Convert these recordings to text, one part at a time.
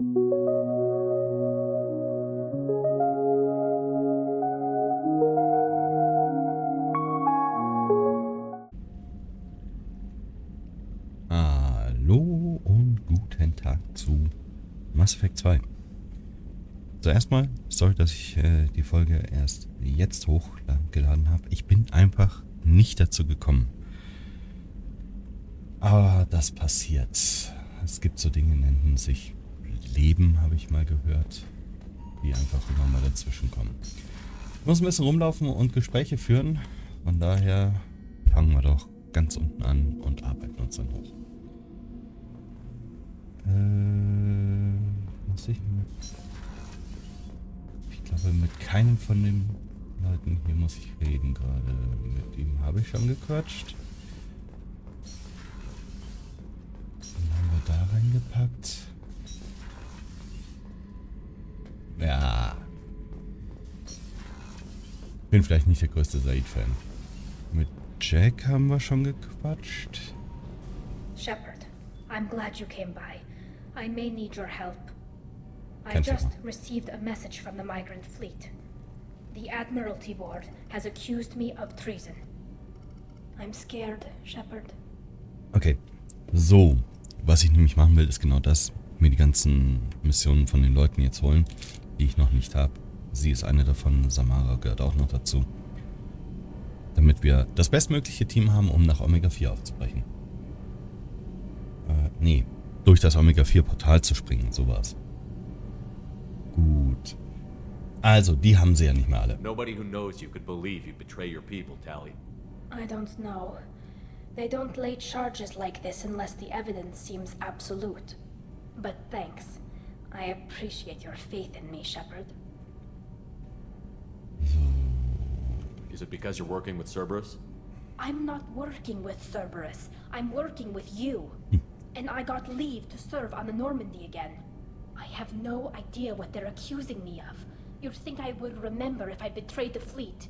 Hallo und guten Tag zu Mass Effect 2. Zuerst mal, sorry, dass ich die Folge erst jetzt hochgeladen habe. Ich bin einfach nicht dazu gekommen. Aber das passiert. Es gibt so Dinge, nennen sich Leben, habe ich mal gehört, die einfach immer mal dazwischen kommen. Ich muss ein bisschen rumlaufen und Gespräche führen. Von daher fangen wir doch ganz unten an und arbeiten uns dann hoch. Muss ich mit... Ich glaube, mit keinem von den Leuten hier muss ich reden gerade. Mit ihm habe ich schon gequatscht. Den haben wir da reingepackt. Ja. Bin vielleicht nicht der größte Seid-Fan. Mit Jack haben wir schon gequatscht. Shepard, I'm glad you came by. I may need your help. I Kein just Thema. received a message from the Migrant Fleet. The Admiralty Board has accused me of treason. I'm scared, Shepard. Okay, so. Was ich nämlich machen will, ist genau das. Mir die ganzen Missionen von den Leuten jetzt holen, die ich noch nicht habe. Sie ist eine davon, Samara gehört auch noch dazu. Damit wir das bestmögliche Team haben, um nach Omega 4 aufzubrechen. Nee, durch das Omega 4 Portal zu springen, sowas. Gut. Also, die haben sie ja nicht mehr alle. Nobody who knows you could believe you betray your people, Tali. I don't know. They don't lay charges like this unless the evidence seems absolute. But thanks. I appreciate your faith in me, Shepard. Is it because you're working with Cerberus? I'm not working with Cerberus. I'm working with you. And I got leave to serve on the Normandy again. I have no idea what they're accusing me of. You'd think I would remember if I betrayed the fleet.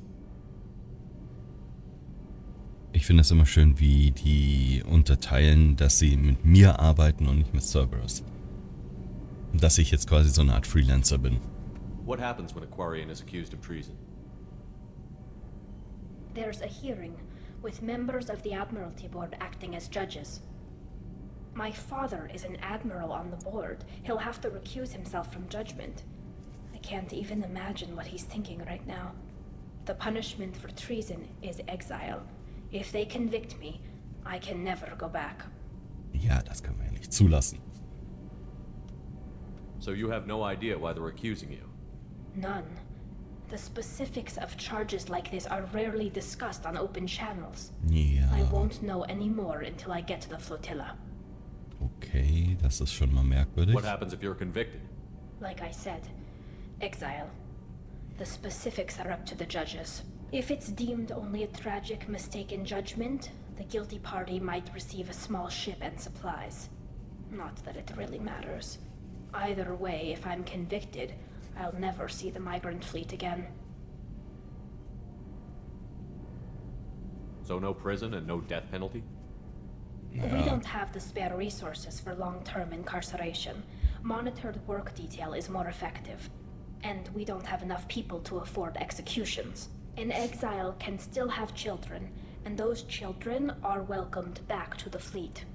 Ich finde es immer schön, wie die unterteilen, dass sie mit mir arbeiten und nicht mit Cerberus. Dass ich jetzt quasi so eine Art Freelancer bin. What happens when a Quarian is accused of treason? There's a hearing, with members of the Admiralty Board acting as judges. My father is an admiral on the board. He'll have to recuse himself from judgment. I can't even imagine what he's thinking right now. The punishment for treason is exile. If they convict me, I can never go back. Ja, das können wir ja nicht zulassen. So you have no idea why they're accusing you? None. The specifics of charges like this are rarely discussed on open channels. Ja. I won't know any more until I get to the flotilla. Okay, das ist schon mal merkwürdig. What happens if you're convicted? Like I said, exile. The specifics are up to the judges. If it's deemed only a tragic mistake in judgment, the guilty party might receive a small ship and supplies. Not that it really matters. Either way, if I'm convicted, I'll never see the Migrant Fleet again. So no prison and no death penalty? We don't have the spare resources for long-term incarceration. Monitored work detail is more effective. And we don't have enough people to afford executions. An exile can still have children, and those children are welcomed back to the fleet.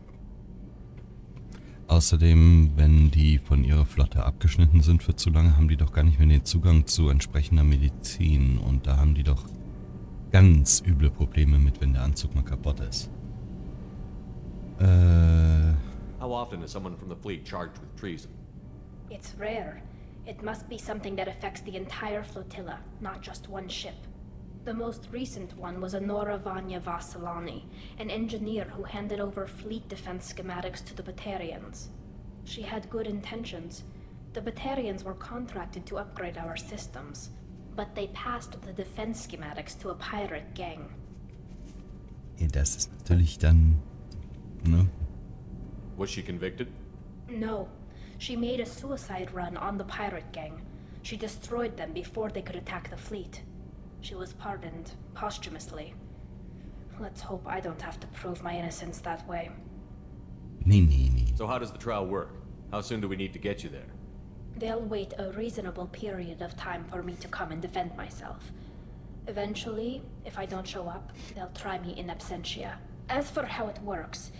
Außerdem, wenn die von ihrer Flotte abgeschnitten sind für zu lange, haben die doch gar nicht mehr den Zugang zu entsprechender Medizin. Und da haben die doch ganz üble Probleme mit, wenn der Anzug mal kaputt ist. How often is someone from the fleet charged with treason? It's rare. It must be something that affects the entire flotilla, not just one ship. The most recent one was Honora Vanya Vassilani, an engineer who handed over fleet defense schematics to the Batarians. She had good intentions. The Batarians were contracted to upgrade our systems, but they passed the defense schematics to a pirate gang. Ja, das ist natürlich dann... Ne? Was she convicted? No. She made a suicide run on the pirate gang. She destroyed them before they could attack the fleet. She was pardoned, posthumously. Let's hope I don't have to prove my innocence that way. Nee. So how does the trial work? How soon do we need to get you there? They'll wait a reasonable period of time for me to come and defend myself. Eventually, if I don't show up, they'll try me in absentia. As for how it works,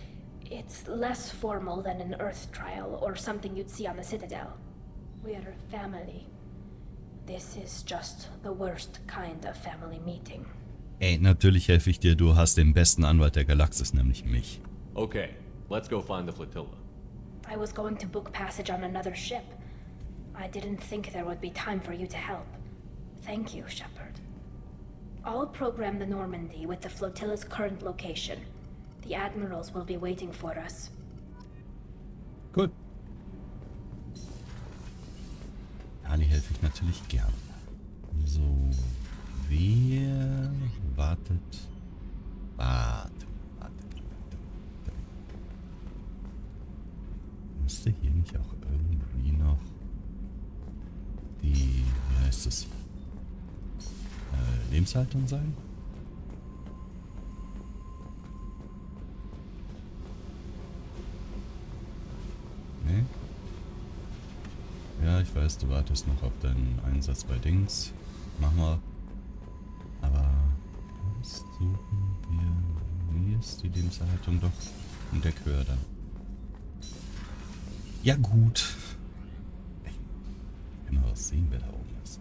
it's less formal than an Earth trial or something you'd see on the Citadel. We're family. This is just the worst kind of family meeting. Ey, natürlich helfe ich dir. Du hast den besten Anwalt der Galaxis, nämlich mich. Okay, let's go find the flotilla. I was going to book passage on another ship. I didn't think there would be time for you to help. Thank you, Shepard. I'll program the Normandy with the flotilla's current location. The admirals will be waiting for us. Cool. Ali helfe ich natürlich gern. So, wer wartet? Wartet. Müsste hier nicht auch irgendwie noch die, wie heißt es, Lebenshaltung sein? Nee? Ja, ich weiß, du wartest noch auf deinen Einsatz bei Dings. Mach mal. Aber was suchen wir? Hier ist die Lebenserhaltung doch in der Quer dann. Ja gut. Ich kann auch sehen, wer da oben ist.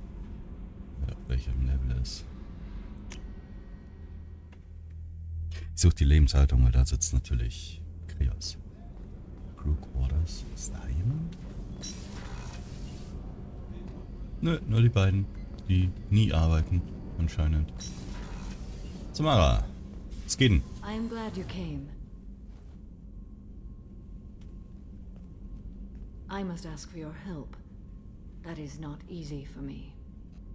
Wer auf welchem Level ist. Ich suche die Lebenshaltung, weil da sitzt natürlich Krios. Crew Quarters. Ist da jemand? Nö, nur die beiden, die nie arbeiten, anscheinend. Samara, was geht denn? I am glad you came. I must ask for your help. That is not easy for me.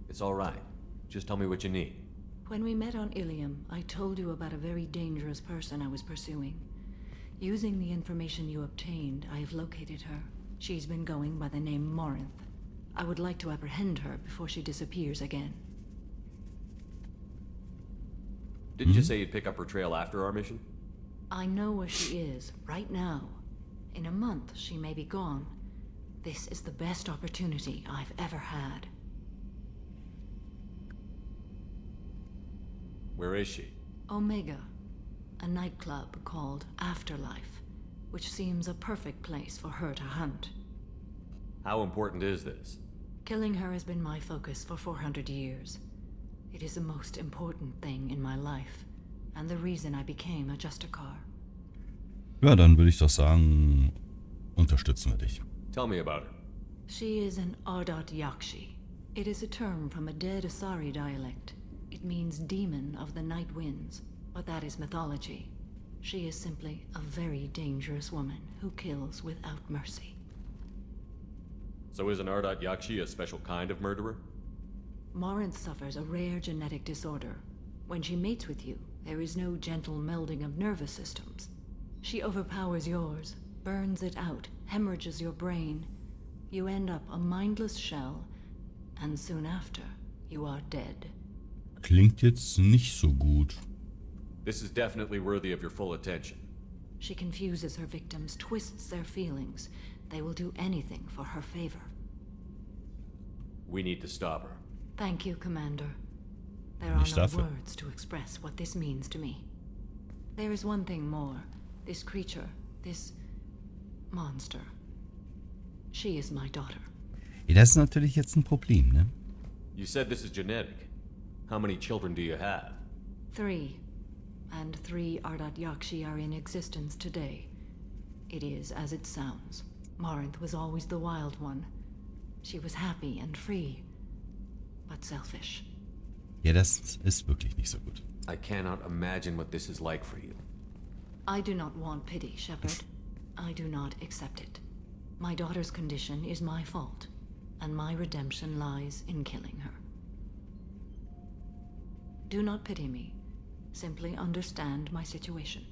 It's all right. Just tell me what you need. When we met on Ilium, I told you about a very dangerous person I was pursuing. Using the information you obtained, I have located her. She's been going by the name Morinth. I would like to apprehend her before she disappears again. Didn't you say you'd pick up her trail after our mission? I know where she is, right now. In a month, she may be gone. This is the best opportunity I've ever had. Where is she? Omega, a nightclub called Afterlife, which seems a perfect place for her to hunt. How important is this? Killing her has been my focus for 400 years. It is the most important thing in my life, and the reason I became a Justicar. Ja, dann würde ich doch sagen, unterstützen wir dich. Tell me about her. She is an Ardat Yakshi. It is a term from a dead Asari dialect. It means demon of the night winds, but that is mythology. She is simply a very dangerous woman who kills without mercy. So is an Ardat Yakshi a special kind of murderer? Morinth suffers a rare genetic disorder. When she mates with you, there is no gentle melding of nervous systems. She overpowers yours, burns it out, hemorrhages your brain. You end up a mindless shell, and soon after, you are dead. Klingt jetzt nicht so gut. This is definitely worthy of your full attention. She confuses her victims, twists their feelings. They will do anything for her favor. We need to stop her. Thank you, Commander. There are Nicht no dafür. words to express what this means to me. There is one thing more. This creature, this monster. She is my daughter. Ja, das ist natürlich jetzt ein Problem, ne? You said this is genetic. How many children do you have? 3. And 3 Ardat Yakshi are in existence today. It is as it sounds. Morinth was always the wild one. She was happy and free, but selfish. Ja, das ist wirklich nicht so gut. I cannot imagine what this is like for you. I do not want pity, Shepard. I do not accept it. My daughter's condition is my fault, and my redemption lies in killing her. Do not pity me. Simply understand my situation.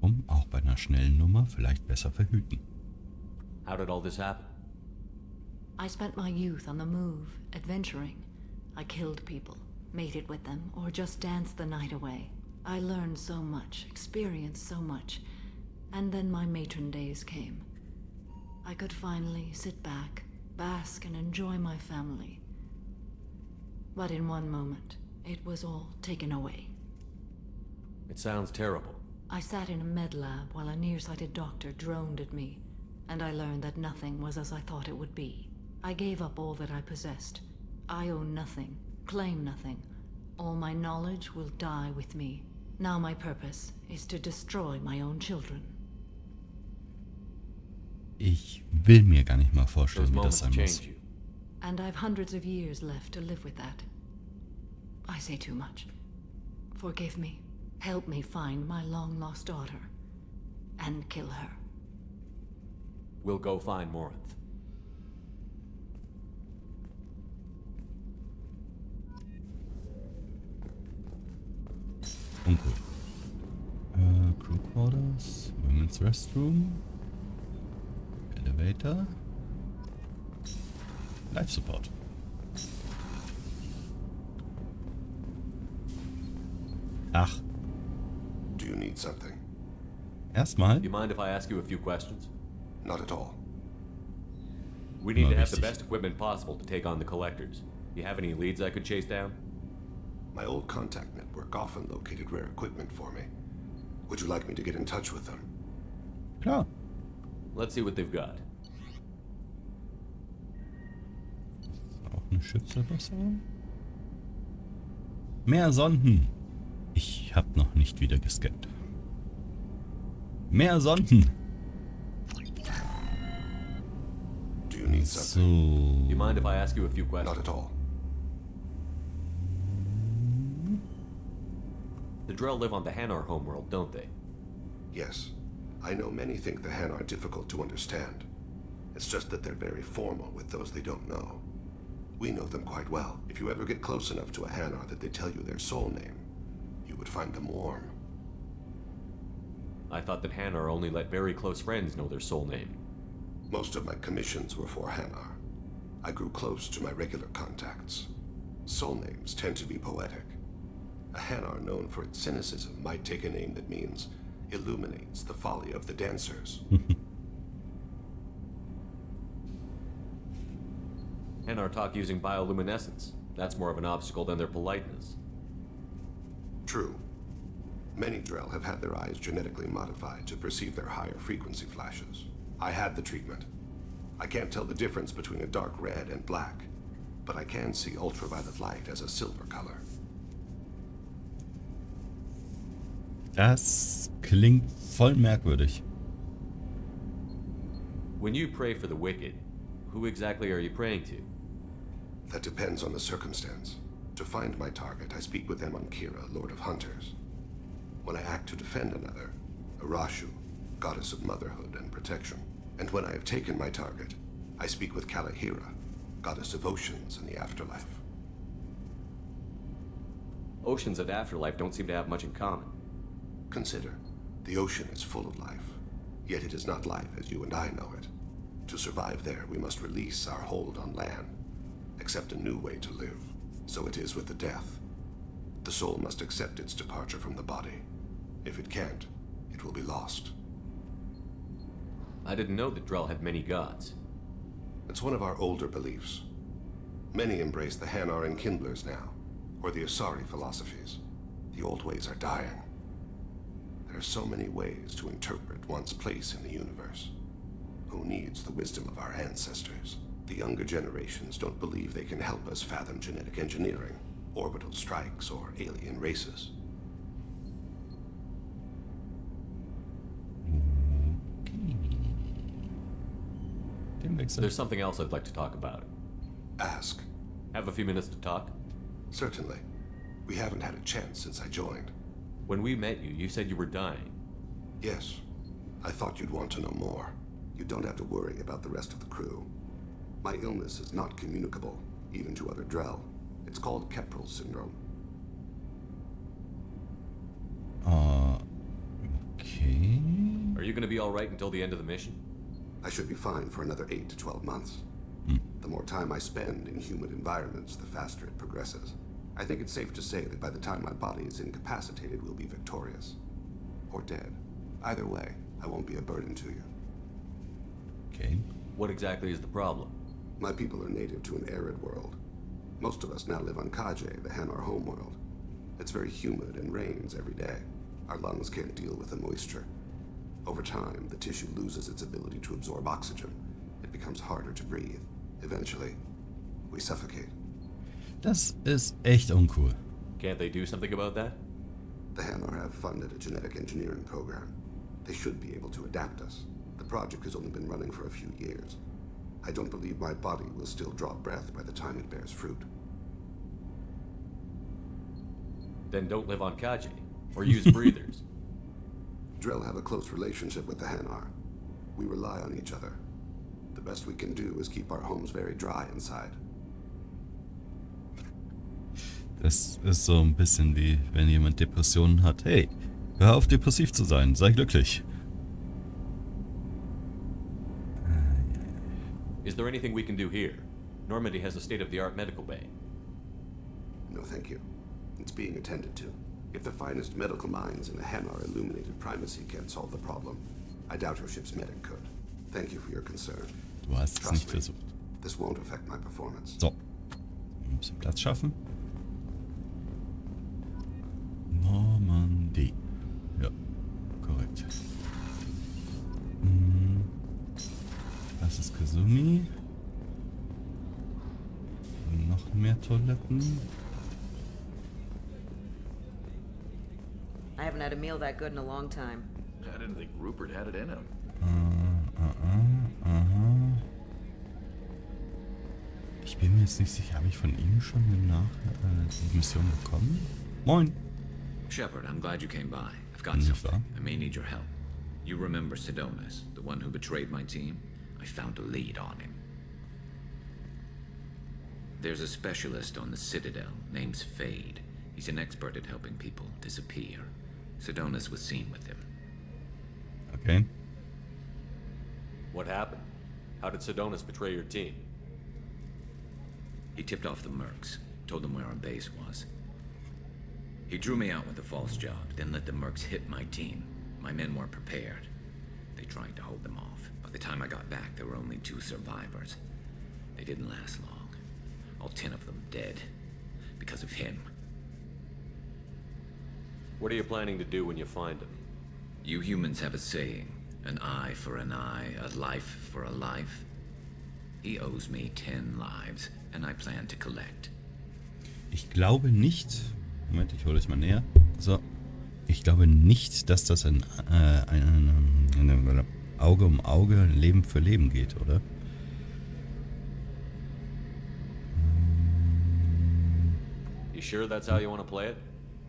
Um auch bei einer schnellen Nummer vielleicht besser verhüten. How did all this happen? I spent my youth on the move, adventuring. I killed people, mated with them, or just danced the night away. I learned so much, experienced so much, and then my matron days came. I could finally sit back, bask and enjoy my family. But in one moment, it was all taken away. It sounds terrible. I sat in a med lab while a nearsighted doctor droned at me, and I learned that nothing was as I thought it would be. I gave up all that I possessed. I own nothing, claim nothing. All my knowledge will die with me. Now my purpose is to destroy my own children. Ich will mir gar nicht mal vorstellen, Those wie das moments sein muss. change you. And I've hundreds of years left to live with that. I say too much. Forgive me. Help me find my long-lost daughter. And kill her. We'll go find Morinth. Uncool. Crew Quarters, Women's Restroom, Elevator, Life Support. Ach, Do you need something? erstmal. Do you mind if I ask you a few questions? Not at all. We need to have the wichtig. best equipment possible to take on the collectors. You have any leads I could chase down? My old contact network often located rare equipment for me. Would you like me to get in touch with them? Klar. Let's see what they've got. Auch eine Schiffsverbesserung. Mehr Sonden. Ich hab noch nicht wieder gescannt. Mehr Sonden. Do you need something? So. Do you mind if I ask you a few questions? Not at all. The Drell live on the Hanar homeworld, don't they? Yes. I know many think the Han are difficult to understand. It's just that they're very formal with those they don't know. We know them quite well. If you ever get close enough to a Hanar that they tell you their soul name, you would find them warm. I thought that Hanar only let very close friends know their soul name. Most of my commissions were for Hanar. I grew close to my regular contacts. Soul names tend to be poetic. A Hanar known for its cynicism might take a name that means illuminates the folly of the dancers. Hanar talk using bioluminescence. That's more of an obstacle than their politeness. True. Many Drell have had their eyes genetically modified to perceive their higher frequency flashes. I had the treatment. I can't tell the difference between a dark red and black, but I can see ultraviolet light as a silver color. Das klingt voll merkwürdig. When you pray for the wicked, who exactly are you praying to? That depends on the circumstance. To find my target, I speak with Kira, Lord of Hunters. When I act to defend another, Arashu, goddess of motherhood and protection. And when I have taken my target, I speak with Kalahira, goddess of oceans and the afterlife. Oceans and afterlife don't seem to have much in common. Consider, the ocean is full of life, yet it is not life as you and I know it. To survive there, we must release our hold on land, accept a new way to live. So it is with the death. The soul must accept its departure from the body. If it can't, it will be lost. I didn't know that Drell had many gods. It's one of our older beliefs. Many embrace the Hanar and Kindlers now, or the Asari philosophies. The old ways are dying. There are so many ways to interpret one's place in the universe. Who needs the wisdom of our ancestors? The younger generations don't believe they can help us fathom genetic engineering, orbital strikes, or alien races. There's something else I'd like to talk about. Ask. Have a few minutes to talk? Certainly. We haven't had a chance since I joined. When we met you, you said you were dying. Yes. I thought you'd want to know more. You don't have to worry about the rest of the crew. My illness is not communicable, even to other Drell. It's called Keprel syndrome. Okay. Are you going to be all right until the end of the mission? I should be fine for another 8 to 12 months. The more time I spend in human environments, the faster it progresses. I think it's safe to say that by the time my body is incapacitated, we'll be victorious. Or dead. Either way, I won't be a burden to you. Okay. What exactly is the problem? My people are native to an arid world. Most of us now live on Kaje, the Hanar homeworld. It's very humid and rains every day. Our lungs can't deal with the moisture. Over time, the tissue loses its ability to absorb oxygen. It becomes harder to breathe. Eventually, we suffocate. Das ist echt uncool. Can't they do something about that? The Hanar have funded a genetic engineering program. They should be able to adapt us. The project has only been running for a few years. I don't believe my body will still draw breath by the time it bears fruit. Then don't live on Kaji, or use breathers. Drell have a close relationship with the Hanar. We rely on each other. The best we can do is keep our homes very dry inside. Das ist so ein bisschen wie, wenn jemand Depressionen hat. Hey, hör auf depressiv zu sein, sei glücklich. Is there anything we can do here? Normandy has a state-of-the-art medical bay. No, thank you. It's being attended to. If the finest medical minds in the Hanar illuminated primacy can't solve the problem, I doubt your ship's medic could. Thank you for your concern. Du hast es nicht versucht. This won't affect my performance. So. Ein bisschen Platz schaffen. Normandie. Ja, korrekt. Das ist Kazumi. Noch mehr Toiletten. I haven't had a meal that good in a long time. I didn't think Rupert had it in him. Ich bin mir jetzt nicht sicher, habe ich von ihm schon die Mission bekommen? Moin. Shepard, I'm glad you came by. I've got Nicht something. wahr? I may need your help. You remember Sidonis, the one who betrayed my team? I found a lead on him. There's a specialist on the Citadel named Fade. He's an expert at helping people disappear. Sidonis was seen with him. Okay. What happened? How did Sidonis betray your team? He tipped off the mercs, told them where our base was. He drew me out with a false job, then let the mercs hit my team. My men weren't prepared. They tried to hold them off. By the time I got back, there were only 2 survivors. They didn't last long. All 10 of them dead. Because of him. What are you planning to do when you find him? You humans have a saying. An eye for an eye, a life for a life. He owes me 10 lives, and I plan to collect. Ich glaube nicht... Moment, ich hole euch mal näher. So. Ich glaube nicht, dass das ein Auge um Auge, Leben für Leben geht, oder? You sure that's how you want to play it?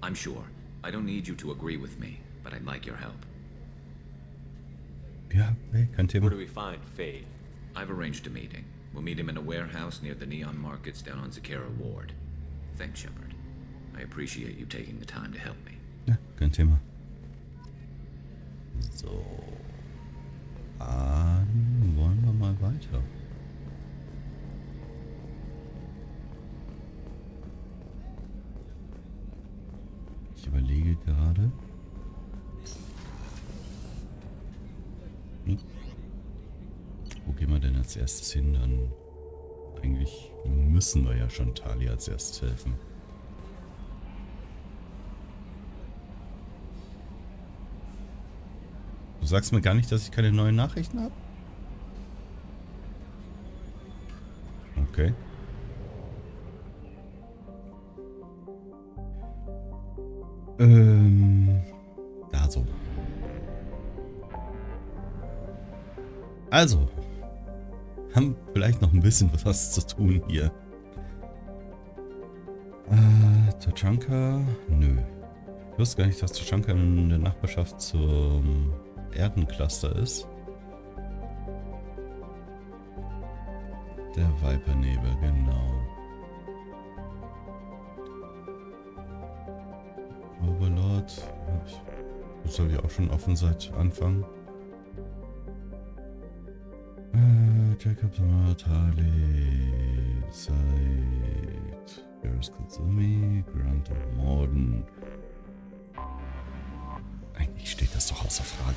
I'm sure. I don't need you to agree with me, but I'd like your help. Ja, nee, kein Thema. Where do we find Fade? I've arranged a meeting. We'll meet him in a warehouse near the Neon Markets down on Zakera Ward. Thanks, Shepard. I appreciate you taking the time to help me. Ja, kein Thema. So. Dann wollen wir mal weiter. Ich überlege gerade. Wo gehen wir denn als erstes hin? Dann eigentlich müssen wir ja schon Tali als erstes helfen. Du sagst mir gar nicht, dass ich keine neuen Nachrichten habe? Okay. Also. Also. Haben vielleicht noch ein bisschen was zu tun hier. Tachanka? Nö. Ich wusste gar nicht, dass Tachanka in der Nachbarschaft zum Erdencluster ist. Der Vipernebel, genau. Overlord. Das soll ja auch schon offen seit Anfang. Jacob Tali, Seid Ihr, Grant und Morden. Eigentlich steht das doch außer Frage.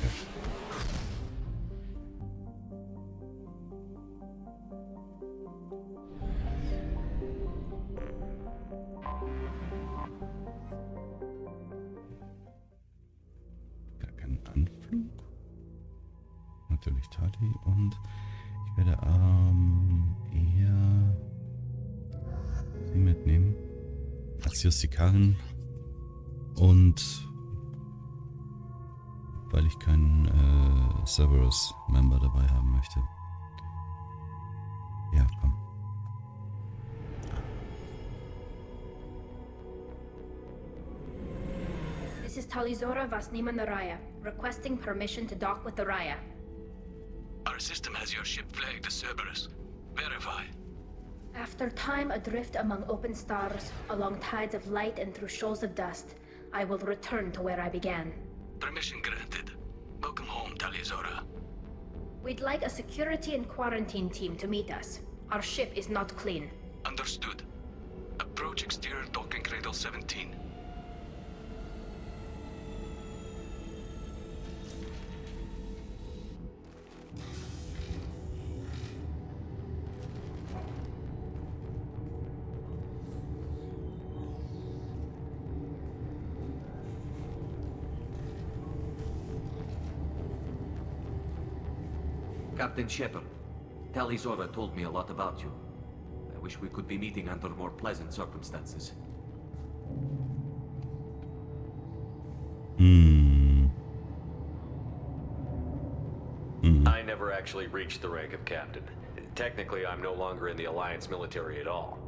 Gar keinen Anflug. Natürlich Tali und ich werde eher sie mitnehmen als Justikarin und weil ich keinen Cerberus-Member dabei haben möchte. Ja, komm. This is Talizora Vasniman Raya, requesting permission to dock with the Raya. Our system has your ship flagged as Cerberus. Verify. After time adrift among open stars, along tides of light and through shoals of dust, I will return to where I began. Permission granted. Welcome home, Talizora. We'd like a security and quarantine team to meet us. Our ship is not clean. Understood. Approach exterior docking cradle 17. Captain Shepard, Talizora told me a lot about you. I wish we could be meeting under more pleasant circumstances. I never actually reached the rank of captain. Technically, I'm no longer in the Alliance military at all.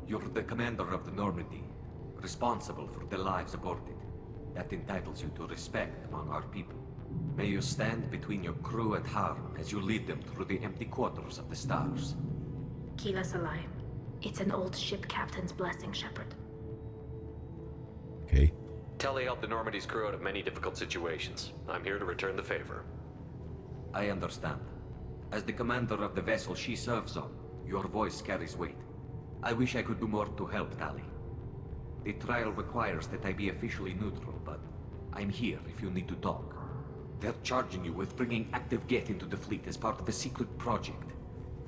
You're the commander of the Normandy, responsible for the lives aborted. That entitles you to respect among our people. May you stand between your crew and harm as you lead them through the empty quarters of the stars. Keep us alive. It's an old ship captain's blessing, Shepard. Okay. Telly helped the Normandy's crew out of many difficult situations. I'm here to return the favor. I understand. As the commander of the vessel she serves on, your voice carries weight. I wish I could do more to help, Tali. The trial requires that I be officially neutral, but I'm here if you need to talk. They're charging you with bringing active Geth into the fleet as part of a secret project.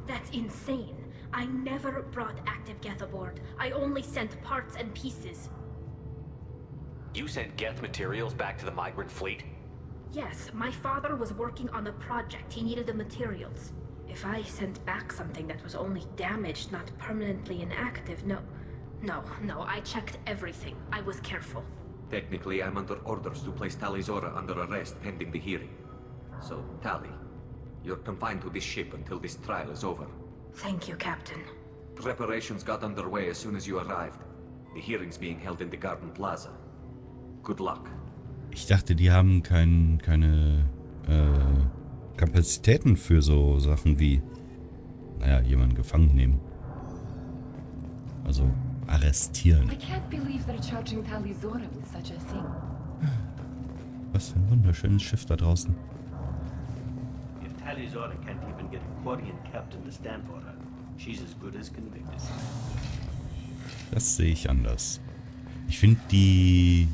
That's insane. I never brought active Geth aboard. I only sent parts and pieces. You sent Geth materials back to the migrant fleet? Yes, my father was working on a project. He needed the materials. If I sent back something that was only damaged, not permanently inactive, no, I checked everything. I was careful. Technically, I'm under orders to place Talizora under arrest pending the hearing. So, Tali, you're confined to this ship until this trial is over. Thank you, Captain. Preparations got underway as soon as you arrived. The hearing's being held in the Garden Plaza. Good luck. Ich dachte, die haben keine Kapazitäten für so Sachen wie, naja, jemanden gefangen nehmen. Also arrestieren. I can't believe they're charging Talizora with such a thing. Was für ein wunderschönes Schiff da draußen. If Talizora can't even get a Quarian captain to stand for her, she's as good as convicted. Das sehe ich anders. Ich finde die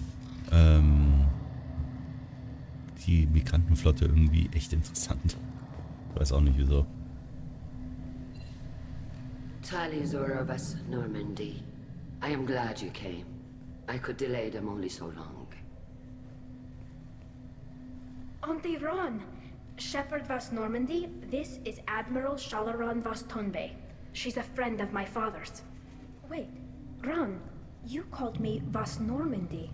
Migrantenflotte irgendwie echt interessant. Ich weiß auch nicht wieso. Talizora was Normandy. I am glad you came. I could delay them only so long. Auntie Ron! Shepard vas Normandy, this is Admiral Shalaran vas Tonbe. She's a friend of my father's. Wait, Ron, you called me vas Normandy.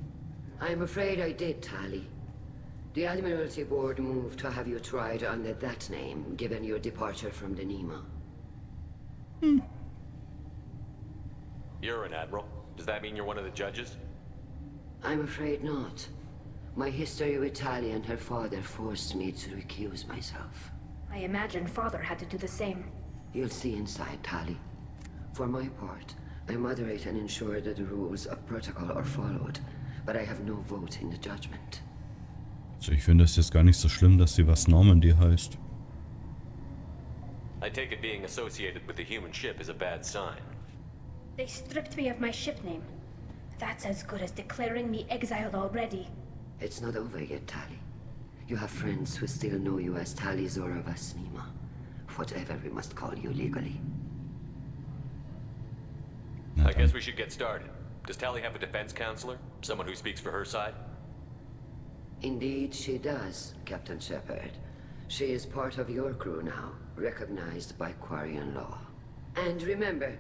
I'm afraid I did, Tali. The Admiralty Board moved to have you tried under that name, given your departure from the Nima. You're an admiral. Does that mean you're one of the judges? I'm afraid not. My history with Tali and her father forced me to recuse myself. I imagine father had to do the same. You'll see inside, Tali. For my part, I moderate and ensure that the rules of protocol are followed, but I have no vote in the judgment. Also ich finde es jetzt gar nicht so schlimm, dass sie was Normandy heißt. I take it being associated with the human ship is a bad sign. They stripped me of my ship name. That's as good as declaring me exiled already. It's not over yet, Tali. You have friends who still know you as Talizora vas Nima. Whatever we must call you legally. guess we should get started. Does Tali have a defense counselor? Someone who speaks for her side? Indeed she does, Captain Shepard. She is part of your crew now, recognized by Quarian law. And remember,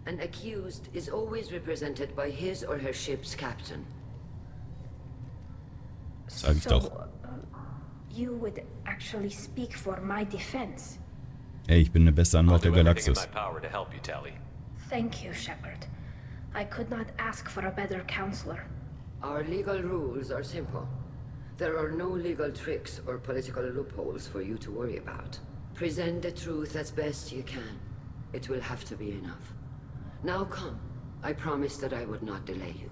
an accused is always represented by his or her ship's captain. Sag ich doch. You would actually speak for my defense. Ey, ich bin der beste Anwalt der Galaxis. Thank you, Shepard. I could not ask for a better counselor. Our legal rules are simple. There are no legal tricks or political loopholes for you to worry about. Present the truth as best you can. It will have to be enough. Now come. I promised that I would not delay you.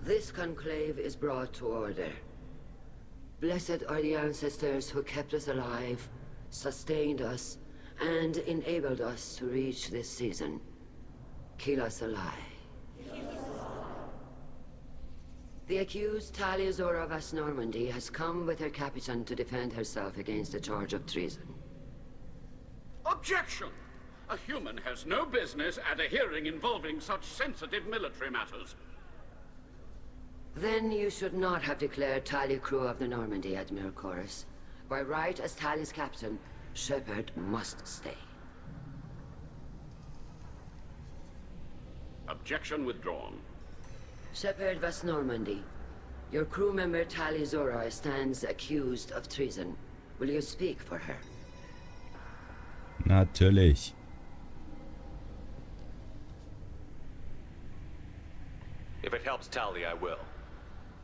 This conclave is brought to order. Blessed are the ancestors who kept us alive, sustained us, and enabled us to reach this season. Keep us alive. The accused Tali Zora Vas Normandy has come with her captain to defend herself against the charge of treason. Objection! A human has no business at a hearing involving such sensitive military matters. Then you should not have declared Tali crew of the Normandy, Admiral Chorus. By right as Tali's captain, Shepard must stay. Objection withdrawn. Shepard Vas Normandy, your crew member Tali Zora stands accused of treason. Will you speak for her? Natürlich. If it helps Tali, I will.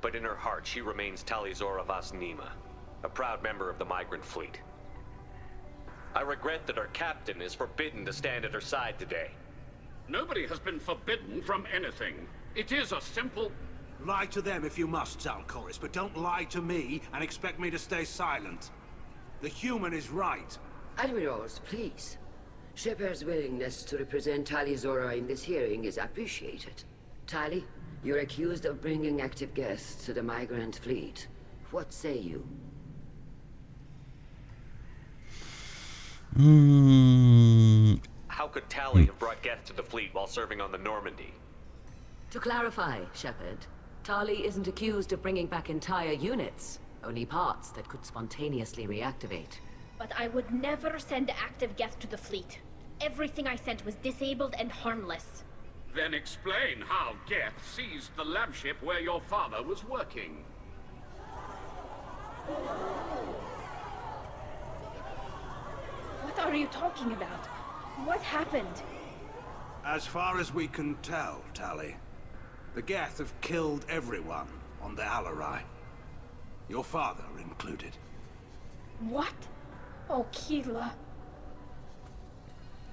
But in her heart, she remains Tali Zora Vas Nima, a proud member of the Migrant Fleet. I regret that our captain is forbidden to stand at her side today. Nobody has been forbidden from anything. It is a simple... Lie to them if you must, Zalcoris, but don't lie to me and expect me to stay silent. The human is right. Admirals, please. Shepard's willingness to represent Tali Zora in this hearing is appreciated. Tali, you're accused of bringing active guests to the Migrant Fleet. What say you? How could Tali have brought guests to the fleet while serving on the Normandy? To clarify, Shepard, Tali isn't accused of bringing back entire units, only parts that could spontaneously reactivate. But I would never send active guests to the fleet. Everything I sent was disabled and harmless. Then explain how Geth seized the lab ship where your father was working. What are you talking about? What happened? As far as we can tell, Tali, the Geth have killed everyone on the Alarai. Your father included. What? Oh, Keela.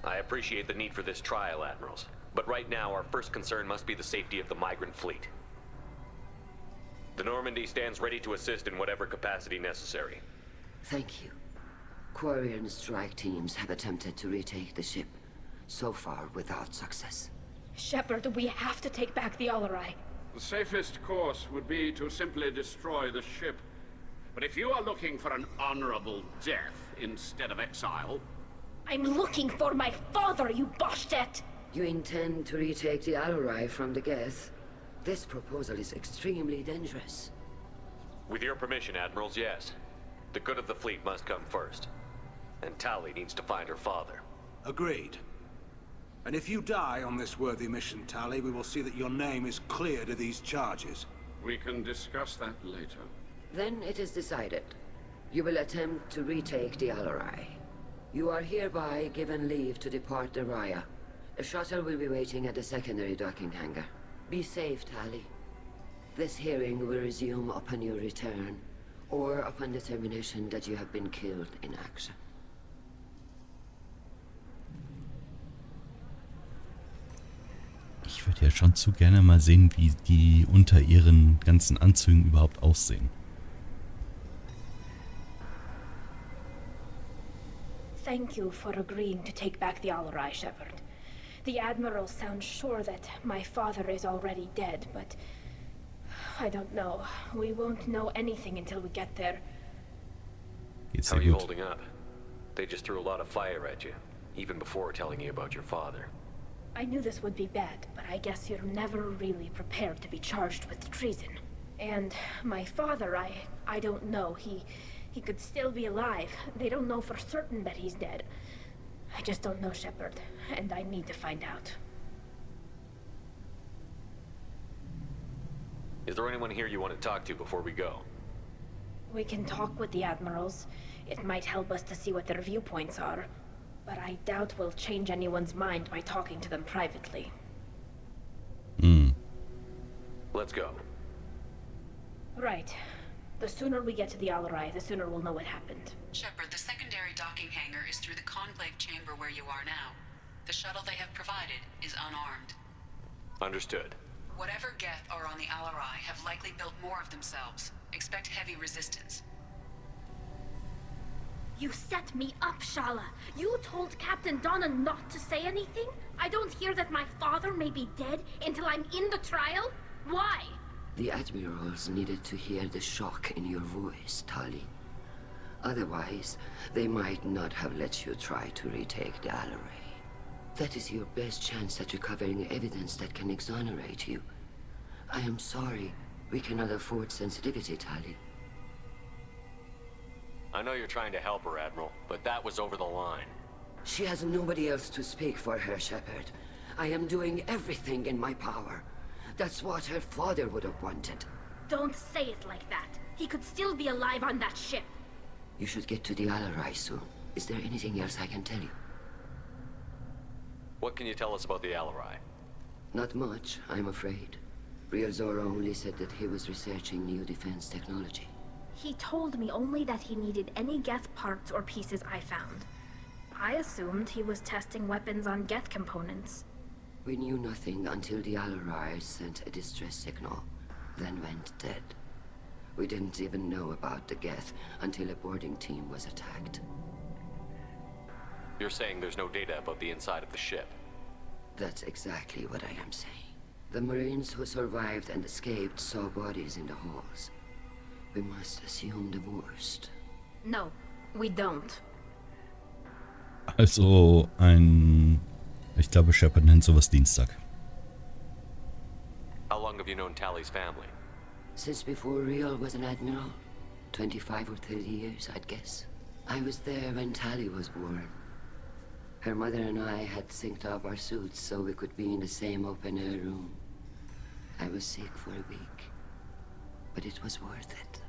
I appreciate the need for this trial, Admirals. But right now, our first concern must be the safety of the Migrant Fleet. The Normandy stands ready to assist in whatever capacity necessary. Thank you. Quarian strike teams have attempted to retake the ship, so far without success. Shepard, we have to take back the Alarai. The safest course would be to simply destroy the ship. But if you are looking for an honorable death instead of exile... I'm looking for my father, you bastet! You intend to retake the Alarai from the Geth? This proposal is extremely dangerous. With your permission, Admirals, yes. The good of the fleet must come first. And Tali needs to find her father. Agreed. And if you die on this worthy mission, Tali, we will see that your name is cleared of these charges. We can discuss that later. Then it is decided. You will attempt to retake the Alarai. You are hereby given leave to depart the Raya. A shuttle will be waiting at the secondary docking hangar. Be safe, Tali. This hearing will resume upon your return, or upon determination that you have been killed in action. Ich würde ja schon zu gerne mal sehen, wie die unter ihren ganzen Anzügen überhaupt aussehen. Thank you for agreeing to take back the Alarai, Shepard. The Admiral sounds sure that my father is already dead, but I don't know. We won't know anything until we get there. Geht's How dir are you gut? holding up? They just threw a lot of fire at you, even before telling you about your father. I knew this would be bad, but I guess you're never really prepared to be charged with treason. And my father, I don't know. He could still be alive. They don't know for certain that he's dead. I just don't know, Shepard, and I need to find out. Is there anyone here you want to talk to before we go? We can talk with the Admirals. It might help us to see what their viewpoints are. But I doubt we'll change anyone's mind by talking to them privately. Let's go. Right. The sooner we get to the Alarai, the sooner we'll know what happened. Shepard, the secondary docking hangar is through the conclave chamber where you are now. The shuttle they have provided is unarmed. Understood. Whatever Geth are on the Alarai have likely built more of themselves. Expect heavy resistance. You set me up, Shala. You told Captain Donna not to say anything? I don't hear that my father may be dead until I'm in the trial? Why? The Admirals needed to hear the shock in your voice, Tali. Otherwise, they might not have let you try to retake the Alarai. That is your best chance at recovering evidence that can exonerate you. I am sorry. We cannot afford sensitivity, Tali. I know you're trying to help her, Admiral, but that was over the line. She has nobody else to speak for her, Shepard. I am doing everything in my power. That's what her father would have wanted. Don't say it like that. He could still be alive on that ship. You should get to the Alarai soon. Is there anything else I can tell you? What can you tell us about the Alarai? Not much, I'm afraid. Real Zora only said that he was researching new defense technology. He told me only that he needed any Geth parts or pieces I found. I assumed he was testing weapons on Geth components. We knew nothing until the Alarai sent a distress signal, then went dead. We didn't even know about the Geth until a boarding team was attacked. You're saying there's no data about the inside of the ship? That's exactly what I am saying. The Marines who survived and escaped saw bodies in the halls. We must assume the worst. No, we don't. Also ich glaube, Shepard nennt sowas Dienstag. How long have you known Tali's family? Since before Real was an admiral. 25 or 30 years, I'd guess. I was there when Tali was born. Her mother and I had synced up our suits so we could be in the same open-air room. I was sick for a week, but it was worth it.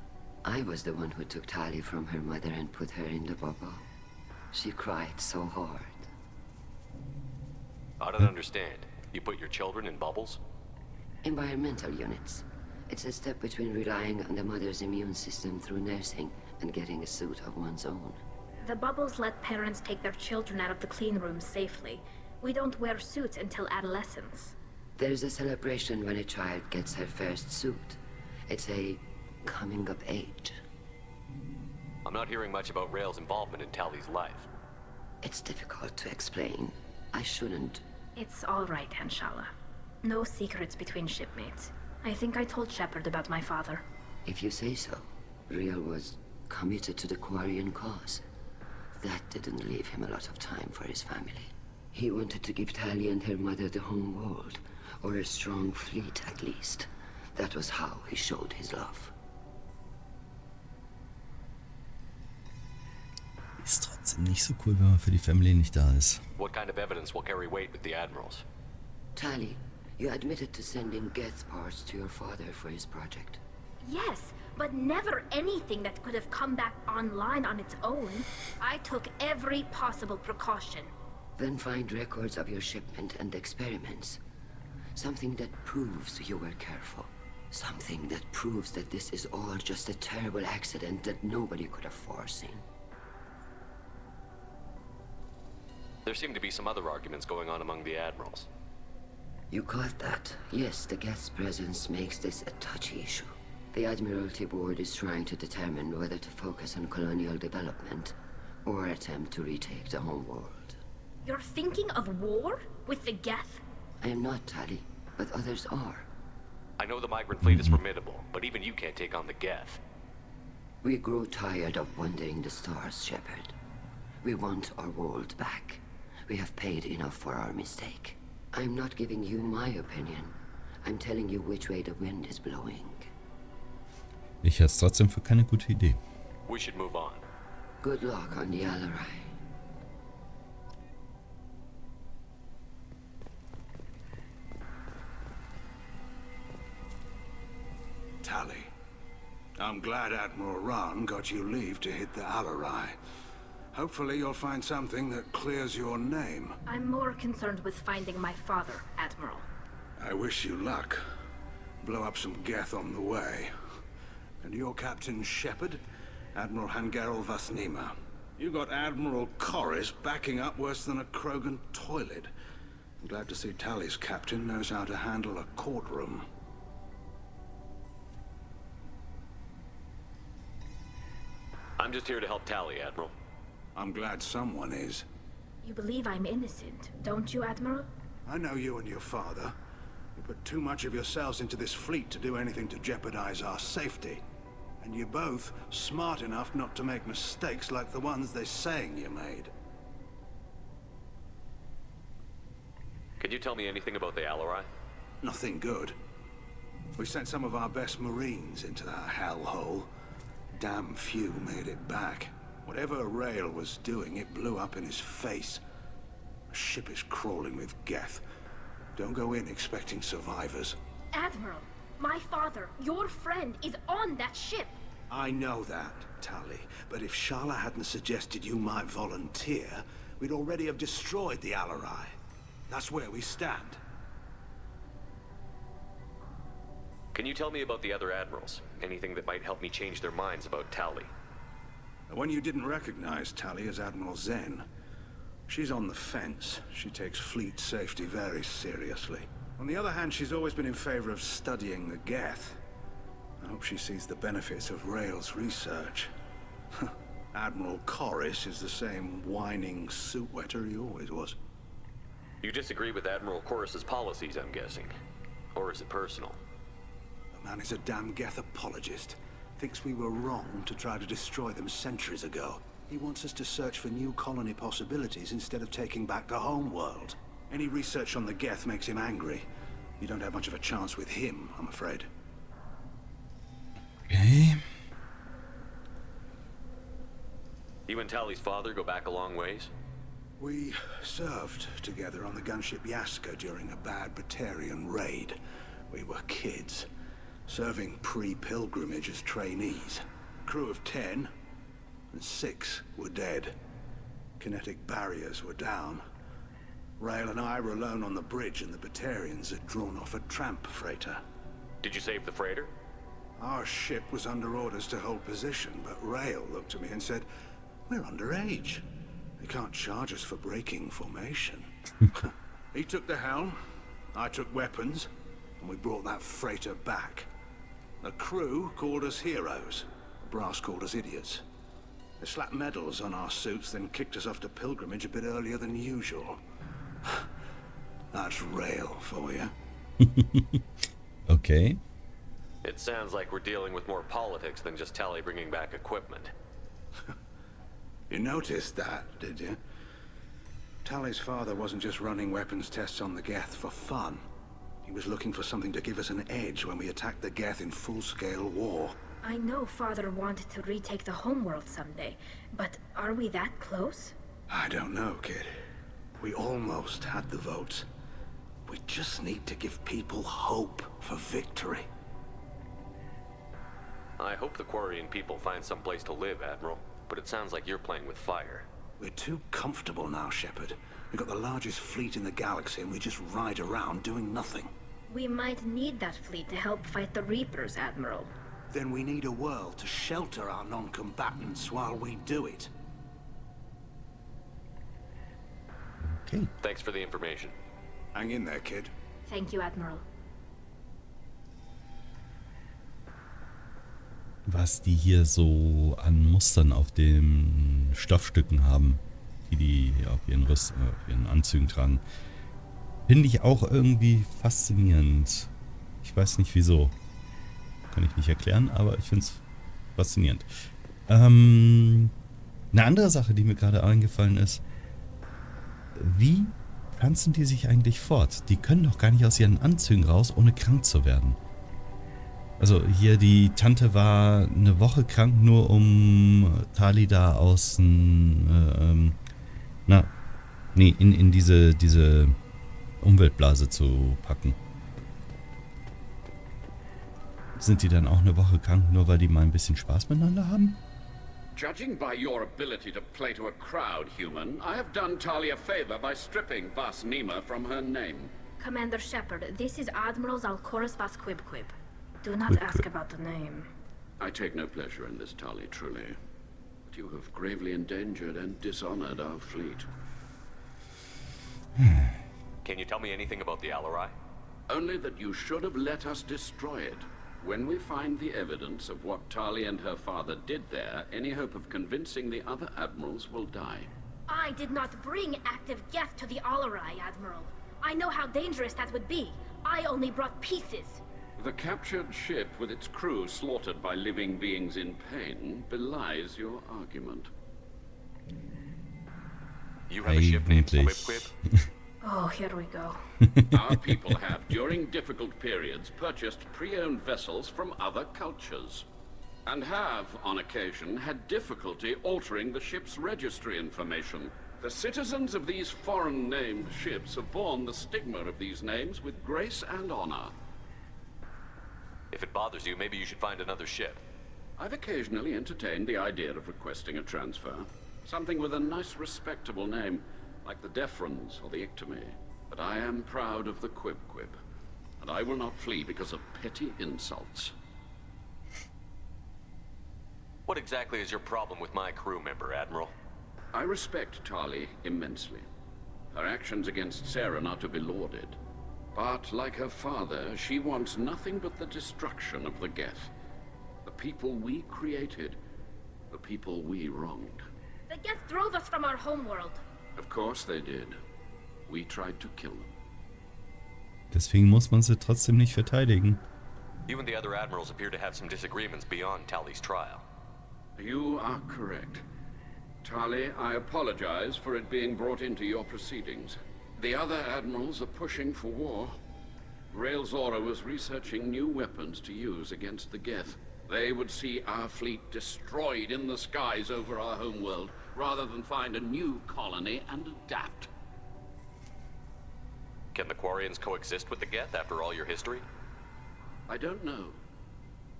I was the one who took Tali from her mother and put her in the bubble. She cried so hard. I don't understand. You put your children in bubbles? Environmental units. It's a step between relying on the mother's immune system through nursing and getting a suit of one's own. The bubbles let parents take their children out of the clean rooms safely. We don't wear suits until adolescence. There's a celebration when a child gets her first suit. It's a coming of age. I'm not hearing much about Rail's involvement in Tali's life. It's difficult to explain. I shouldn't. It's all right, Anshala. No secrets between shipmates. I think I told Shepard about my father. If you say so. Real was committed to the Quarian cause. That didn't leave him a lot of time for his family. He wanted to give Tali and her mother the home world, or a strong fleet at least. That was how he showed his love. Ist trotzdem nicht so cool, wenn man für die Family nicht da ist. What kind of evidence will carry weight with the Admirals? Tali, you admitted to sending Geth parts to your father for his project. Yes, but never anything that could have come back online on its own. I took every possible precaution. Then find records of your shipment and experiments. Something that proves you were careful. Something that proves that this is all just a terrible accident that nobody could have foreseen. There seem to be some other arguments going on among the Admirals. You caught that. Yes, the Geth's presence makes this a touchy issue. The Admiralty Board is trying to determine whether to focus on colonial development or attempt to retake the homeworld. You're thinking of war? With the Geth? I am not, Tali, but others are. I know the Migrant Fleet is formidable, but even you can't take on the Geth. We grow tired of wandering the stars, Shepard. We want our world back. We have paid enough for our mistake. I'm not giving you my opinion. I'm telling you which way the wind is blowing. Ich halte es trotzdem für keine gute Idee. We should move on. Good luck on the Alarai. Tali, I'm glad Admiral Rahn got you leave to hit the Alarai. Hopefully you'll find something that clears your name. I'm more concerned with finding my father, Admiral. I wish you luck. Blow up some Geth on the way. And your Captain Shepard, Admiral Hangarel Vasnima. You got Admiral Corris backing up worse than a Krogan toilet. I'm glad to see Tali's captain knows how to handle a courtroom. I'm just here to help Tali, Admiral. I'm glad someone is. You believe I'm innocent, don't you, Admiral? I know you and your father. You put too much of yourselves into this fleet to do anything to jeopardize our safety. And you're both smart enough not to make mistakes like the ones they're saying you made. Can you tell me anything about the Alarai? Nothing good. We sent some of our best Marines into that hellhole. Damn few made it back. Whatever Rail was doing, it blew up in his face. A ship is crawling with Geth. Don't go in expecting survivors. Admiral, my father, your friend, is on that ship. I know that, Tali. But if Shala hadn't suggested you might volunteer, we'd already have destroyed the Alarai. That's where we stand. Can you tell me about the other admirals? Anything that might help me change their minds about Tali? The one you didn't recognize, Tali, is Admiral Zen. She's on the fence. She takes fleet safety very seriously. On the other hand, she's always been in favor of studying the Geth. I hope she sees the benefits of Rail's research. Admiral Corris is the same whining suit wetter he always was. You disagree with Admiral Corris's policies, I'm guessing. Or is it personal? The man is a damn Geth apologist. Thinks we were wrong to try to destroy them centuries ago. He wants us to search for new colony possibilities instead of taking back the homeworld. Any research on the Geth makes him angry. You don't have much of a chance with him, I'm afraid. Okay. You and Tali's father go back a long ways? We served together on the gunship Yaska during a bad Batarian raid. We were kids, serving pre-pilgrimage as trainees. Crew of 10, and 6 were dead. Kinetic barriers were down. Rail and I were alone on the bridge, and the Batarians had drawn off a tramp freighter. Did you save the freighter? Our ship was under orders to hold position, but Rail looked at me and said, "We're underage. They can't charge us for breaking formation." He took the helm, I took weapons, and we brought that freighter back. The crew called us heroes. The brass called us idiots. They slapped medals on our suits, then kicked us off to pilgrimage a bit earlier than usual. That's Rail for you. Okay. It sounds like we're dealing with more politics than just Tali bringing back equipment. You noticed that, did you? Tali's father wasn't just running weapons tests on the Geth for fun. He was looking for something to give us an edge when we attacked the Geth in full-scale war. I know Father wanted to retake the homeworld someday, but are we that close? I don't know, kid. We almost had the votes. We just need to give people hope for victory. I hope the Quarian people find some place to live, Admiral. But it sounds like you're playing with fire. We're too comfortable now, Shepard. We've got the largest fleet in the galaxy and we just ride around doing nothing. We might need that fleet to help fight the Reapers, Admiral. Then we need a world to shelter our non-combatants while we do it. Okay. Thanks for the information. Hang in there, kid. Thank you, Admiral. Was die hier so an Mustern auf den Stoffstücken haben, die auf ihren auf ihren Anzügen tragen, finde ich auch irgendwie faszinierend. Ich weiß nicht wieso. Kann ich nicht erklären, aber ich finde es faszinierend. Eine andere Sache, die mir gerade eingefallen ist, wie pflanzen die sich eigentlich fort? Die können doch gar nicht aus ihren Anzügen raus, ohne krank zu werden. Also hier, die Tante war eine Woche krank, nur um Tali da außen, in diese Umweltblase zu packen. Sind die dann auch eine Woche krank, nur weil die mal ein bisschen Spaß miteinander haben? Judging by your ability to play to a crowd, human, I have done Tali a favor by stripping Vas Nima from her name. Commander Shepard, this is Admiral Zalkoris Vas Quib. Do not ask about the name. I take no pleasure in this, Tali, truly. But you have gravely endangered and dishonored our fleet. Can you tell me anything about the Alarai? Only that you should have let us destroy it. When we find the evidence of what Tali and her father did there, any hope of convincing the other admirals will die. I did not bring active Geth to the Alarai, Admiral. I know how dangerous that would be. I only brought pieces. The captured ship with its crew slaughtered by living beings in pain belies your argument. You have a ship named Quib? Oh, here we go. Our people have, during difficult periods, purchased pre-owned vessels from other cultures. And have, on occasion, had difficulty altering the ship's registry information. The citizens of these foreign-named ships have borne the stigma of these names with grace and honor. If it bothers you, maybe you should find another ship. I've occasionally entertained the idea of requesting a transfer. Something with a nice, respectable name, like the Defrons or the Ictomy. But I am proud of the Quib, and I will not flee because of petty insults. What exactly is your problem with my crew member, Admiral? I respect Tali immensely. Her actions against Saren are to be lauded. But, like her father, she wants nothing but the destruction of the Geth. The people we created. The people we wronged. The Geth drove us from our homeworld. Of course they did. We tried to kill them. Deswegen muss man sie trotzdem nicht verteidigen. You and the other admirals appear to have some disagreements beyond Tali's trial. You are correct. Tali, I apologize for it being brought into your proceedings. The other admirals are pushing for war. Rael Zora was researching new weapons to use against the Geth. They would see our fleet destroyed in the skies over our homeworld, rather than find a new colony and adapt. Can the Quarians coexist with the Geth after all your history? I don't know.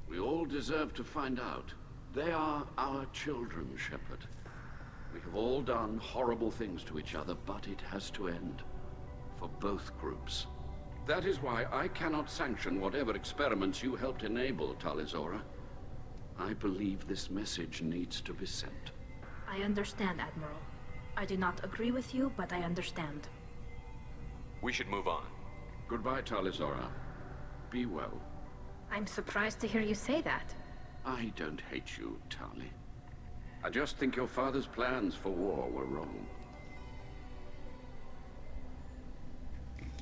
We all deserve to find out. They are our children, Shepard. We have all done horrible things to each other, but it has to end. For both groups. That is why I cannot sanction whatever experiments you helped enable, Tali Zora. I believe this message needs to be sent. I understand, Admiral. I do not agree with you, but I understand. We should move on. Goodbye, Tali Zora. Be well. I'm surprised to hear you say that. I don't hate you, Tali. I just think your father's plans for war were wrong.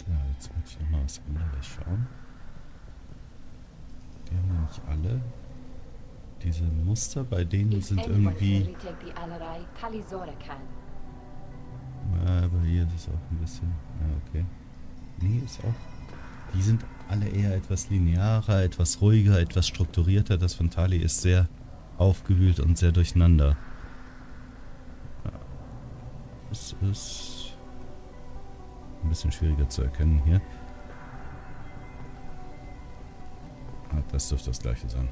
Ja, jetzt muss ich nochmal was anderes schauen. Die haben nämlich alle diese Muster, bei denen sind irgendwie... Ja, aber hier ist es auch ein bisschen... Ja, okay. Nee, ist auch... Die sind alle eher etwas linearer, etwas ruhiger, etwas strukturierter. Das von Tali ist sehr aufgewühlt und sehr durcheinander. Ja. Es ist ein bisschen schwieriger zu erkennen hier. Ah, das dürfte das gleiche sein.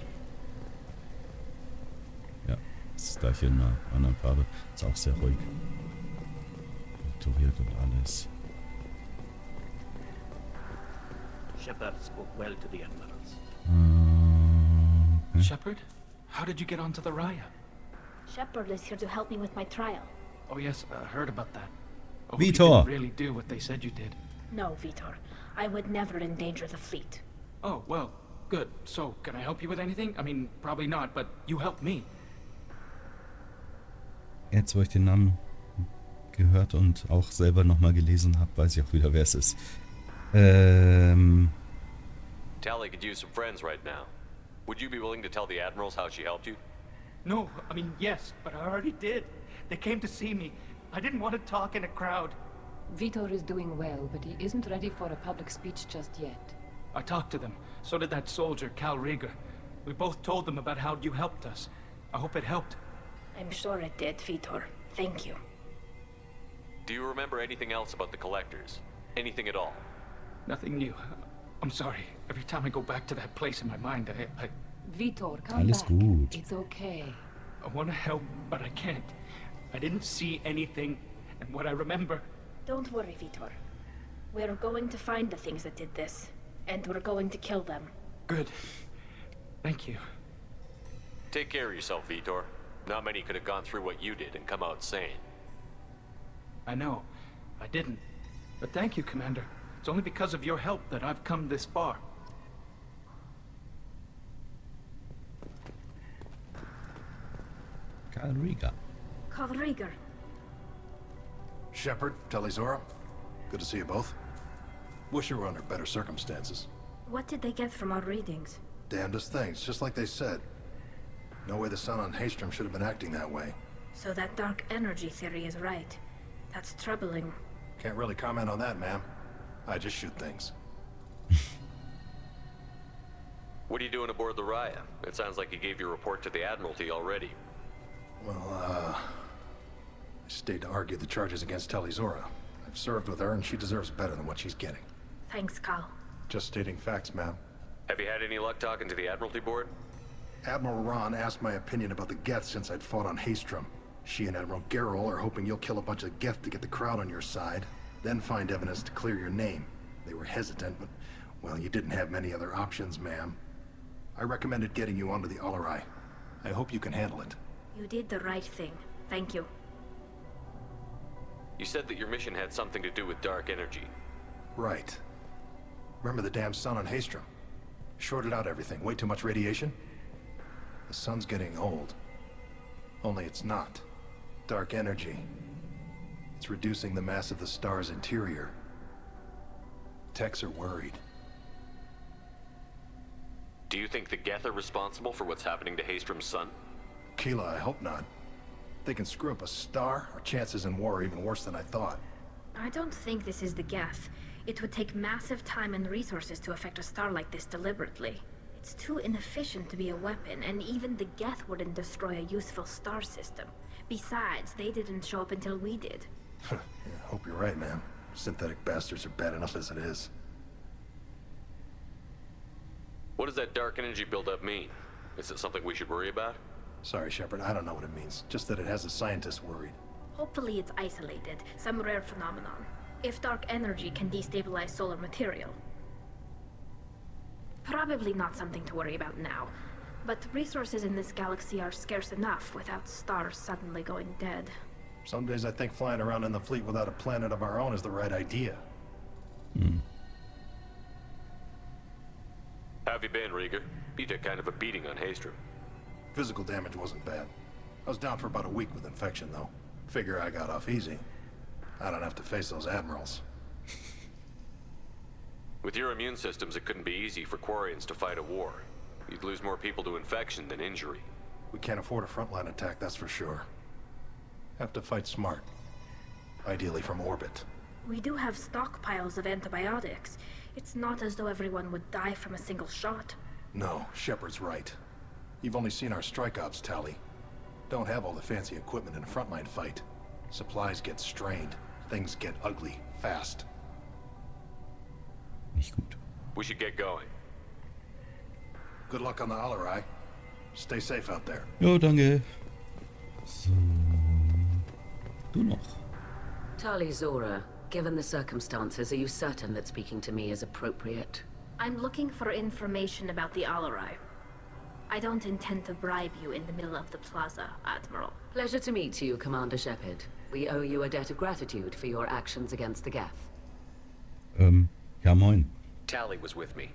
Ja, das ist das gleiche in einer anderen Farbe. Ist auch sehr ruhig. Strukturiert und alles. Shepard spoke well to the admirals. Okay. Shepard? How did you get onto the Raya? Shepard is here to help me with my trial. Oh yes, heard about that. Oh, Vitor! you didn't really do what they said you did. No, Vitor. I would never endanger the fleet. Oh, well, good. So, can I help you with anything? I mean, probably not, but you helped me. Jetzt, wo ich den Namen gehört und auch selber nochmal gelesen habe, weiß ich auch wieder, wer es ist. Tali could use some friends right now. Would you be willing to tell the admirals how she helped you? No, I mean, yes, but I already did. They came to see me. I didn't want to talk in a crowd. Vitor is doing well, but he isn't ready for a public speech just yet. I talked to them. So did that soldier, Cal Rieger. We both told them about how you helped us. I hope it helped. I'm sure it did, Vitor. Thank you. Do you remember anything else about the collectors? Anything at all? Nothing new. I'm sorry. Every time I go back to that place in my mind, I... Vitor, come Alles back. gut. It's okay. I want to help, but I can't. I didn't see anything, and what I remember... Don't worry, Vitor. We're going to find the things that did this, and we're going to kill them. Good. Thank you. Take care of yourself, Vitor. Not many could have gone through what you did and come out sane. I know. I didn't. But thank you, Commander. It's only because of your help that I've come this far. Cal Rieger. Cal Rieger. Shepard, Talizora, good to see you both. Wish you were under better circumstances. What did they get from our readings? Damnedest things, just like they said. No way the sun on Haystrom should have been acting that way. So that dark energy theory is right. That's troubling. Can't really comment on that, ma'am. I just shoot things. What are you doing aboard the Raya? It sounds like you gave your report to the Admiralty already. Well, I stayed to argue the charges against Talizora. I've served with her, and she deserves better than what she's getting. Thanks, Cal. Just stating facts, ma'am. Have you had any luck talking to the Admiralty board? Admiral Ron asked my opinion about the Geth since I'd fought on Haystrom. She and Admiral Gerrel are hoping you'll kill a bunch of Geth to get the crowd on your side, then find evidence to clear your name. They were hesitant, but, well, you didn't have many other options, ma'am. I recommended getting you onto the Alarai. I hope you can handle it. You did the right thing. Thank you. You said that your mission had something to do with dark energy. Right. Remember the damn sun on Haystrom? Shorted out everything. Way too much radiation? The sun's getting old. Only it's not. Dark energy. It's reducing the mass of the star's interior. Techs are worried. Do you think the Geth are responsible for what's happening to Haystrom's sun? Keela, I hope not. They can screw up a star, our chances in war are even worse than I thought. I don't think this is the Geth. It would take massive time and resources to affect a star like this deliberately. It's too inefficient to be a weapon, and even the Geth wouldn't destroy a useful star system. Besides, they didn't show up until we did. Yeah, hope you're right, man. Synthetic bastards are bad enough as it is. What does that dark energy buildup mean? Is it something we should worry about? Sorry, Shepard, I don't know what it means. Just that it has the scientists worried. Hopefully it's isolated, some rare phenomenon. If dark energy can destabilize solar material. Probably not something to worry about now. But resources in this galaxy are scarce enough without stars suddenly going dead. Some days I think flying around in the fleet without a planet of our own is the right idea. How have you been, Rieger? You took kind of a beating on Haystrom. Physical damage wasn't bad. I was down for about a week with infection, though. Figure I got off easy. I don't have to face those admirals. With your immune systems, it couldn't be easy for Quarians to fight a war. You'd lose more people to infection than injury. We can't afford a frontline attack, that's for sure. Have to fight smart. Ideally from orbit. We do have stockpiles of antibiotics. It's not as though everyone would die from a single shot. No, Shepard's right. You've only seen our strike ops tally. Don't have all the fancy equipment in a frontline fight. Supplies get strained. Things get ugly, fast. Nicht gut. We should get going. Good luck on the Alarai. Stay safe out there. Jo, danke. So. Du noch. Talizora, given the circumstances, are you certain that speaking to me is appropriate? I'm looking for information about the Alarai. I don't intend to bribe you in the middle of the plaza, Admiral. Pleasure to meet you, Commander Shepard. We owe you a debt of gratitude for your actions against the Geth. Ja, moin. Tali was with me.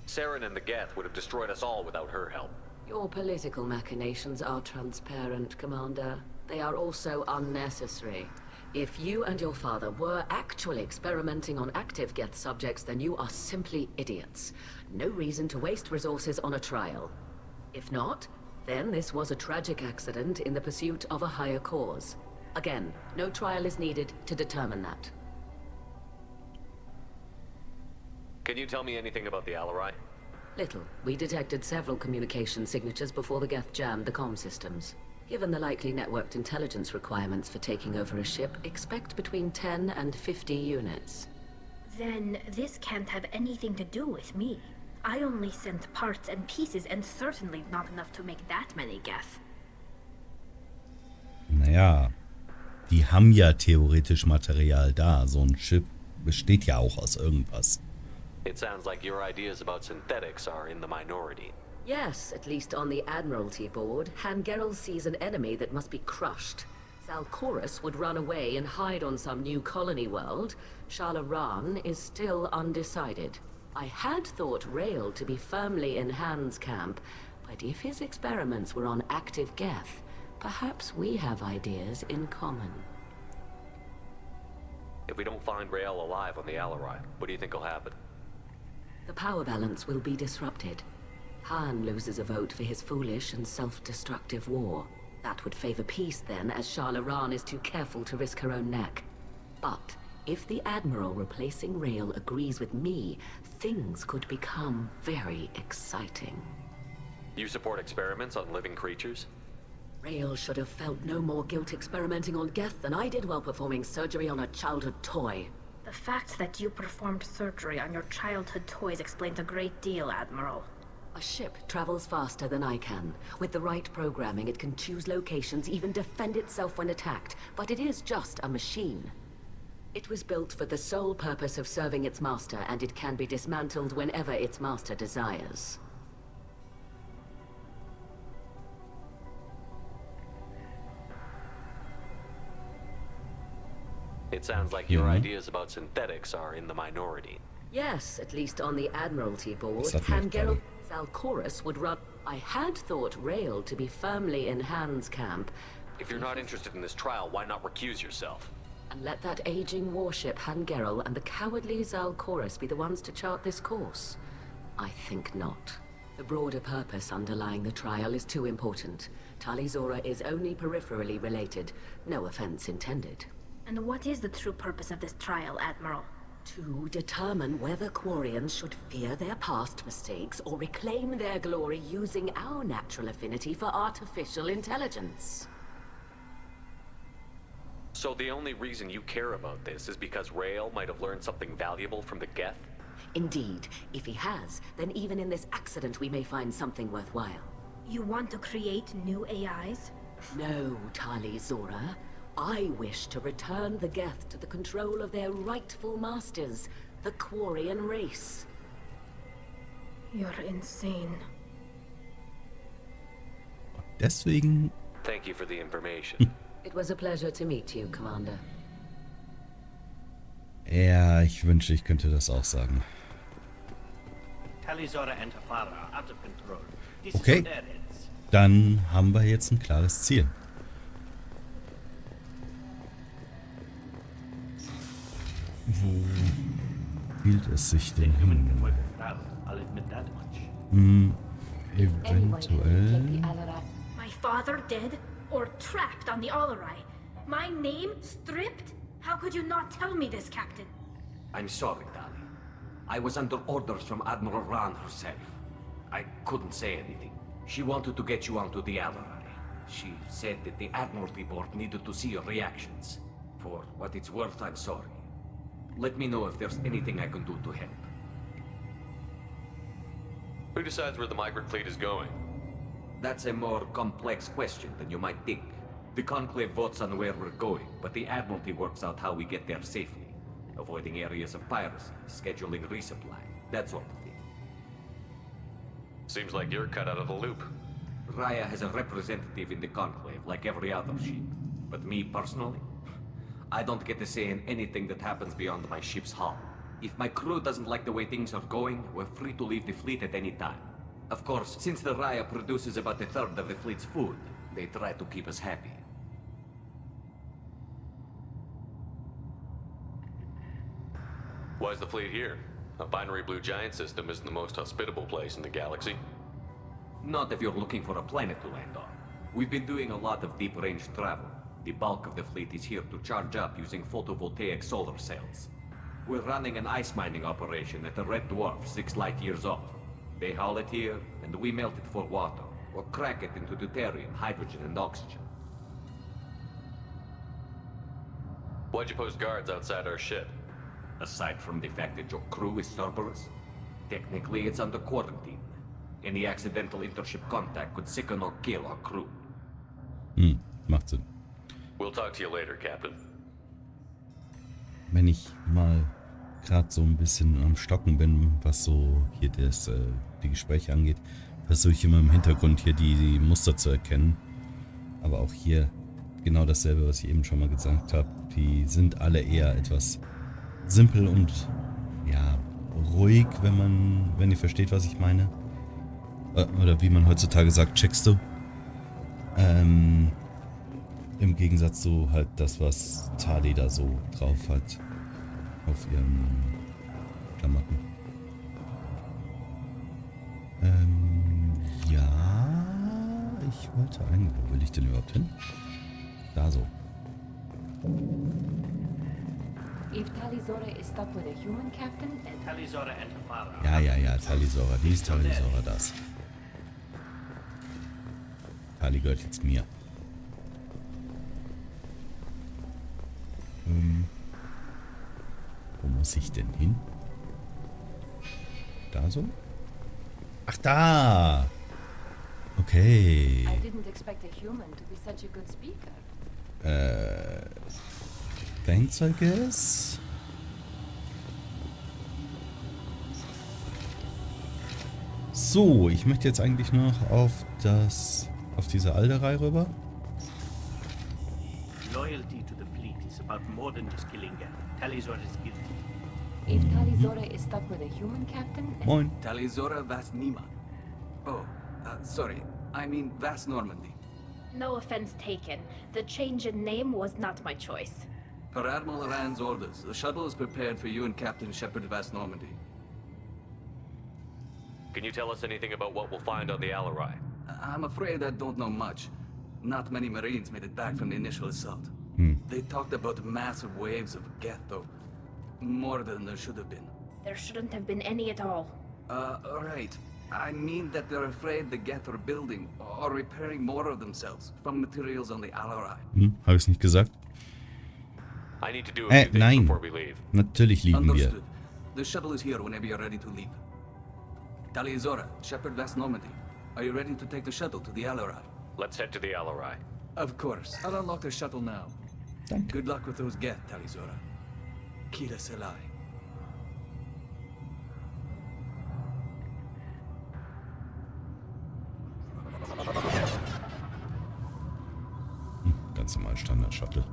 Saren and the Geth would have destroyed us all without her help. Your political machinations are transparent, Commander. They are also unnecessary. If you and your father were actually experimenting on active Geth subjects, then you are simply idiots. No reason to waste resources on a trial. If not, then this was a tragic accident in the pursuit of a higher cause. Again, no trial is needed to determine that. Can you tell me anything about the Alarai? Little. We detected several communication signatures before the Geth jammed the comm systems. Given the likely networked intelligence requirements for taking over a ship, expect between 10 and 50 units. Then this can't have anything to do with me. I only sent parts and pieces, and certainly not enough to make that many Geth. Naja, die haben ja theoretisch Material da. So ein Schiff besteht ja auch aus irgendwas. It sounds like your ideas about synthetics are in the minority. Yes, at least on the Admiralty board, Hangerel sees an enemy that must be crushed. Zalcorus would run away and hide on some new colony world. Shalaran is still undecided. I had thought Rael to be firmly in Han's camp, but if his experiments were on active Geth, perhaps we have ideas in common. If we don't find Rael alive on the Alarai, what do you think will happen? The power balance will be disrupted. Han loses a vote for his foolish and self-destructive war. That would favor peace then, as Shalaran is too careful to risk her own neck. But if the Admiral replacing Rael agrees with me, things could become very exciting. You support experiments on living creatures? Rael should have felt no more guilt experimenting on Geth than I did while performing surgery on a childhood toy. The fact that you performed surgery on your childhood toys explains a great deal, Admiral. A ship travels faster than I can. With the right programming, it can choose locations, even defend itself when attacked. But it is just a machine. It was built for the sole purpose of serving its master, and it can be dismantled whenever its master desires. It sounds like your ideas about synthetics are in the minority. Yes, at least on the Admiralty board, Hangerel Zalcorus would run. I had thought Rael to be firmly in Han's camp. If you're not interested in this trial, why not recuse yourself? And let that aging warship Hangerel and the cowardly Zalcorus be the ones to chart this course? I think not. The broader purpose underlying the trial is too important. Tali-Zora is only peripherally related. No offense intended. And what is the true purpose of this trial, Admiral? To determine whether Quarians should fear their past mistakes or reclaim their glory using our natural affinity for artificial intelligence. So the only reason you care about this is because Rael might have learned something valuable from the Geth? Indeed. If he has, then even in this accident we may find something worthwhile. You want to create new AIs? No, Tali-Zora. I wish to return the Geth to the control of their rightful masters, the Quarian race. You're insane. Deswegen... Thank you for the information. It was a pleasure to meet you, Commander. Ja, ich wünschte, ich könnte das auch sagen. Tali-Zora and her father are out of control. This Okay, is on their heads. dann haben wir jetzt ein klares Ziel. Wo hielt es sich denn hin? I'll admit that much. Eventuell... My father dead? Or trapped on the Alarai? My name stripped? How could you not tell me this, Captain? I'm sorry, Tali. I was under orders from Admiral Ran herself. I couldn't say anything. She wanted to get you onto the Alarai. She said that the Admiralty board needed to see your reactions. For what it's worth, I'm sorry. Let me know if there's anything I can do to help. Who decides where the migrant fleet is going? That's a more complex question than you might think. The Conclave votes on where we're going, but the Admiralty works out how we get there safely. Avoiding areas of piracy, scheduling resupply, that sort of thing. Seems like you're cut out of the loop. Raya has a representative in the Conclave, like every other ship. But me personally, I don't get to say in anything that happens beyond my ship's hull. If my crew doesn't like the way things are going, we're free to leave the fleet at any time. Of course, since the Raya produces about a third of the fleet's food, they try to keep us happy. Why is the fleet here? A binary blue giant system isn't the most hospitable place in the galaxy. Not if you're looking for a planet to land on. We've been doing a lot of deep-range travel. The bulk of the fleet is here to charge up using photovoltaic solar cells. We're running an ice mining operation at a red dwarf 6 light years off. They haul it here, and we melt it for water, or crack it into deuterium, hydrogen, and oxygen. Why'd you post guards outside our ship? Aside from the fact that your crew is Cerberus, technically it's under quarantine. Any accidental intership contact could sicken or kill our crew. Macht Sinn. We'll talk to you later, Captain. Wenn ich mal gerade so ein bisschen am Stocken bin, was so hier die Gespräche angeht, versuche ich immer im Hintergrund hier die Muster zu erkennen. Aber auch hier genau dasselbe, was ich eben schon mal gesagt habe. Die sind alle eher etwas simpel und ja, ruhig, wenn ihr versteht, was ich meine. Oder wie man heutzutage sagt, checkst du. Im Gegensatz zu halt das, was Tali da so drauf hat. Auf ihren Klamotten. Ja, ich wollte eigentlich... Wo will ich denn überhaupt hin? Da so. If Talizora is stuck with a human captain, and Talizora and Farah. Ja, Talizora, die ist Talizora, das. Tali gehört jetzt mir. Wo muss ich denn hin? Da so? Ach, da! Okay. I didn't expect a human to be such a good speaker. Thanks, I guess. So, ich möchte jetzt eigentlich nur noch auf diese Alderei rüber. Loyalty to the fleet is about more than just killing them. Talizora is guilty. If Talizora is stuck with a human captain, Moin. Talizora Vas Nima. Oh, sorry. I mean Vas Normandy. No offense taken. The change in name was not my choice. Per Admiral Rand's orders, the shuttle is prepared for you and Captain Shepard Vas Normandy. Can you tell us anything about what we'll find on the Alarai? I'm afraid I don't know much. Not many Marines made it back from the initial assault. They talked about massive waves of Geth, though. More than there should have been. There shouldn't have been any at all. Right. I mean that they're afraid the Geth are building or repairing more of themselves from materials on the Alarai. Habe ich's nicht gesagt? I need to do a few things nein. before we leave. Natürlich lieben wir. Understood. The shuttle is here whenever you're ready to leave. Talizora, Shepard Vas Normandy. Are you ready to take the shuttle to the Alarai? Let's head to the Alarai. Of course. I'll unlock the shuttle now. Danke. Good luck with those Geth, Talizora. Kila Selai. Ganz normal Standard-Shuttle.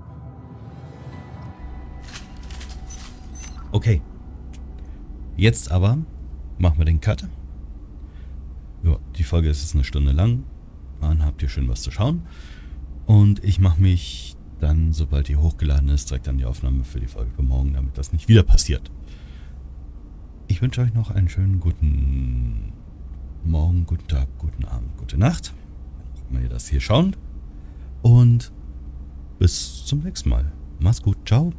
Okay. Jetzt aber machen wir den Cut. Ja, die Folge ist jetzt 1 Stunde lang. Dann habt ihr schön was zu schauen. Und ich mache mich dann, sobald die hochgeladen ist, direkt an die Aufnahme für die Folge für morgen, damit das nicht wieder passiert. Ich wünsche euch noch einen schönen guten Morgen, guten Tag, guten Abend, gute Nacht. Wenn ihr das hier schaut. Und bis zum nächsten Mal. Macht's gut. Ciao.